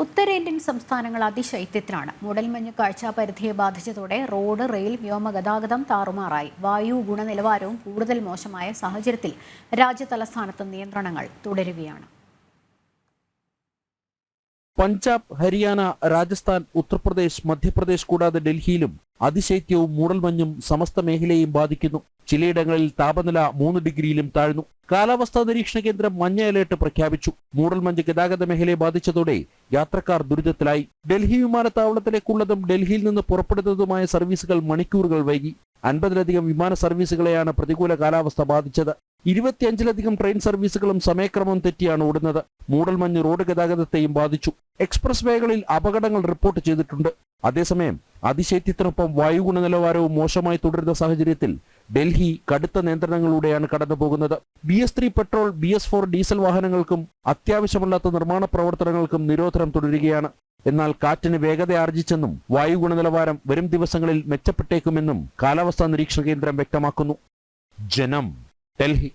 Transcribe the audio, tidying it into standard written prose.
ഉത്തരേന്ത്യൻ സംസ്ഥാനങ്ങൾ അതിശൈത്യത്തിലാണ്. മൂടൽമഞ്ഞ് കാഴ്ചാപരിധിയെ ബാധിച്ചതോടെ റോഡ്, റെയിൽ, വ്യോമഗതാഗതം താറുമാറായി. വായു ഗുണനിലവാരവും കൂടുതൽ മോശമായ സാഹചര്യത്തിൽ രാജ്യതലസ്ഥാനത്ത് നിയന്ത്രണങ്ങൾ തുടരുകയാണ്. പഞ്ചാബ്, ഹരിയാന, രാജസ്ഥാൻ, ഉത്തർപ്രദേശ്, മധ്യപ്രദേശ് കൂടാതെ ഡൽഹിയിലും അതിശൈത്യവും മൂടൽമഞ്ഞും സമസ്ത മേഖലയെയും ബാധിക്കുന്നു. ചിലയിടങ്ങളിൽ താപനില 3 ഡിഗ്രിയിലും താഴ്ന്നു. കാലാവസ്ഥാ നിരീക്ഷണ കേന്ദ്രം മഞ്ഞ അലേർട്ട് പ്രഖ്യാപിച്ചു. മൂടൽമഞ്ഞ് ഗതാഗത മേഖലയെ ബാധിച്ചതോടെ യാത്രക്കാർ ദുരിതത്തിലായി. ഡൽഹി വിമാനത്താവളത്തിലേക്കുള്ളതും ഡൽഹിയിൽ നിന്ന് പുറപ്പെടുന്നതുമായ സർവീസുകൾ മണിക്കൂറുകൾ വൈകി. 50-ലധികം വിമാന സർവീസുകളെയാണ് പ്രതികൂല കാലാവസ്ഥ ബാധിച്ചത്. 25-ലധികം ട്രെയിൻ സർവീസുകളും സമയക്രമം തെറ്റിയാണ് ഓടുന്നത്. മൂടൽമഞ്ഞ് റോഡ് ഗതാഗതത്തെയും ബാധിച്ചു. എക്സ്പ്രസ് വേകളിൽ അപകടങ്ങൾ റിപ്പോർട്ട് ചെയ്തിട്ടുണ്ട്. അതേസമയം അതിശൈത്യത്തിനൊപ്പം വായു ഗുണനിലവാരവും മോശമായി തുടരുന്ന സാഹചര്യത്തിൽ ഡൽഹി കടുത്ത നിയന്ത്രണങ്ങളിലൂടെയാണ് കടന്നുപോകുന്നത്. BS3 പെട്രോൾ, BS4 ഡീസൽ വാഹനങ്ങൾക്കും അത്യാവശ്യമല്ലാത്ത നിർമ്മാണ പ്രവർത്തനങ്ങൾക്കും നിരോധനം തുടരുകയാണ്. എന്നാൽ കാറ്റിന് വേഗത ആർജിച്ചെന്നും വായു ഗുണനിലവാരം വരും ദിവസങ്ങളിൽ മെച്ചപ്പെട്ടേക്കുമെന്നും കാലാവസ്ഥാ നിരീക്ഷണ കേന്ദ്രം വ്യക്തമാക്കുന്നു. ജനം, ഡൽഹി.